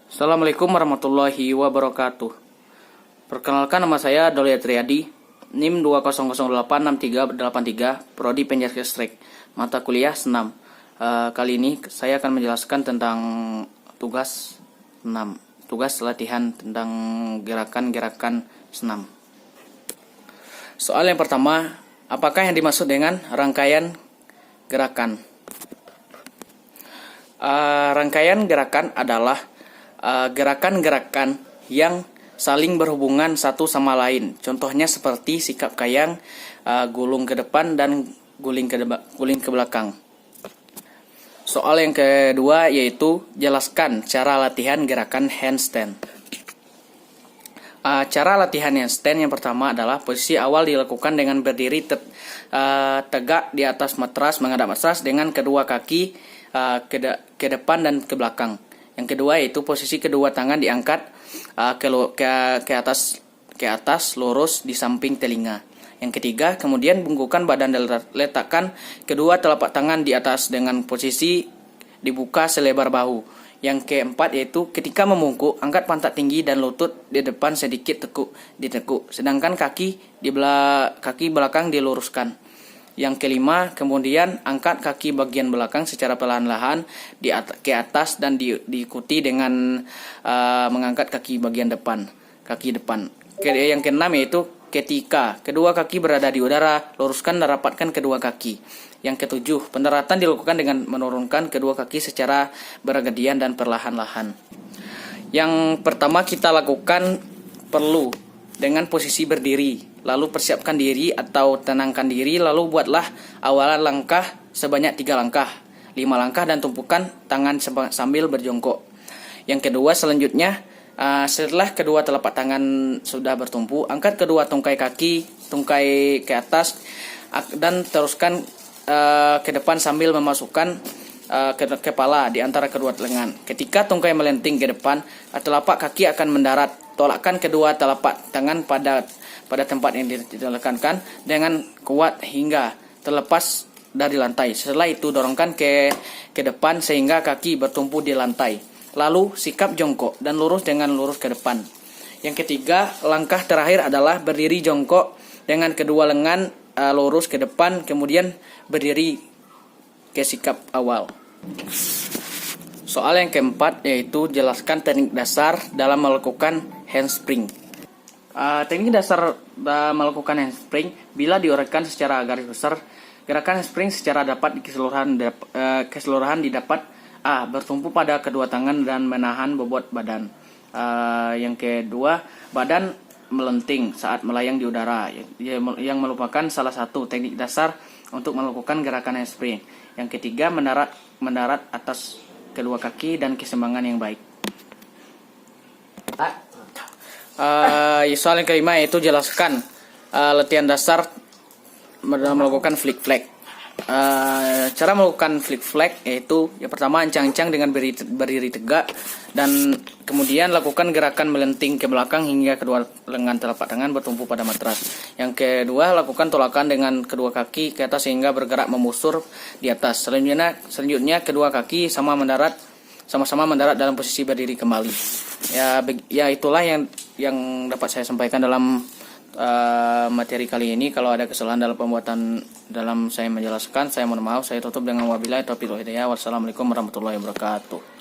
Assalamualaikum warahmatullahi wabarakatuh. Perkenalkan, nama saya Doli Triadi, NIM 200868383, Prodi Penjaskestrik, mata kuliah senam. Kali ini saya akan menjelaskan tentang tugas senam, tugas latihan tentang gerakan-gerakan senam. Soal yang pertama, apakah yang dimaksud dengan rangkaian gerakan? Rangkaian gerakan adalah gerakan-gerakan yang saling berhubungan satu sama lain. Contohnya seperti sikap kayang, gulung ke depan dan guling ke belakang. Soal yang kedua yaitu jelaskan cara latihan gerakan handstand. Cara latihan handstand yang pertama adalah posisi awal dilakukan dengan berdiri tegak di atas matras, menghadap matras dengan kedua kaki ke depan dan ke belakang. Yang kedua yaitu posisi kedua tangan diangkat ke atas lurus di samping telinga. Yang ketiga, kemudian bungkukan badan dan letakkan kedua telapak tangan di atas dengan posisi dibuka selebar bahu. Yang keempat yaitu ketika membungkuk, angkat pantat tinggi dan lutut di depan sedikit ditekuk, sedangkan kaki belakang diluruskan. Yang kelima, kemudian angkat kaki bagian belakang secara perlahan-lahan ke atas dan diikuti dengan mengangkat kaki bagian depan, kaki depan. Yang keenam yaitu ketika kedua kaki berada di udara, luruskan dan rapatkan kedua kaki. Yang ketujuh, pendaratan dilakukan dengan menurunkan kedua kaki secara bergantian dan perlahan-lahan. Yang pertama kita lakukan perlu dengan posisi berdiri, lalu persiapkan diri atau tenangkan diri, lalu buatlah awalan langkah sebanyak 3 langkah, 5 langkah dan tumpukan tangan sambil berjongkok. Yang kedua selanjutnya, setelah kedua telapak tangan sudah bertumpu, angkat kedua tungkai ke atas dan teruskan ke depan sambil memasukkan kepala di antara kedua lengan. Ketika tungkai melenting ke depan, telapak kaki akan mendarat. Tolakkan kedua telapak tangan pada tempat yang diletakkan dengan kuat hingga terlepas dari lantai. Setelah itu dorongkan ke depan sehingga kaki bertumpu di lantai. Lalu sikap jongkok dan lurus dengan lurus ke depan. Yang ketiga, langkah terakhir adalah berdiri jongkok dengan kedua lengan lurus ke depan, kemudian berdiri ke sikap awal. Soal yang keempat yaitu jelaskan teknik dasar dalam melakukan handspring. Teknik dasar dalam melakukan handspring bila diuraikan secara garis besar, gerakan handspring secara keseluruhan didapat bertumpu pada kedua tangan dan menahan bobot badan. Yang kedua, badan melenting saat melayang di udara, yang merupakan salah satu teknik dasar untuk melakukan gerakan handspring. Yang ketiga, mendarat atas kedua kaki dan keseimbangan yang baik. Soal yang kelima yaitu jelaskan latihan dasar melakukan flick flag. Cara melakukan flick flag yaitu yang pertama ancang-ancang dengan berdiri tegak dan kemudian lakukan gerakan melenting ke belakang hingga kedua lengan telapak tangan bertumpu pada matras. Yang kedua, lakukan tolakan dengan kedua kaki ke atas sehingga bergerak membusur di atas. Selanjutnya kedua kaki sama-sama mendarat dalam posisi berdiri kembali. Ya itulah yang dapat saya sampaikan dalam materi kali ini. Kalau ada kesalahan dalam saya menjelaskan, saya mohon maaf. Saya tutup dengan wabillahi taufiq wal hidayah. Wassalamualaikum warahmatullahi wabarakatuh.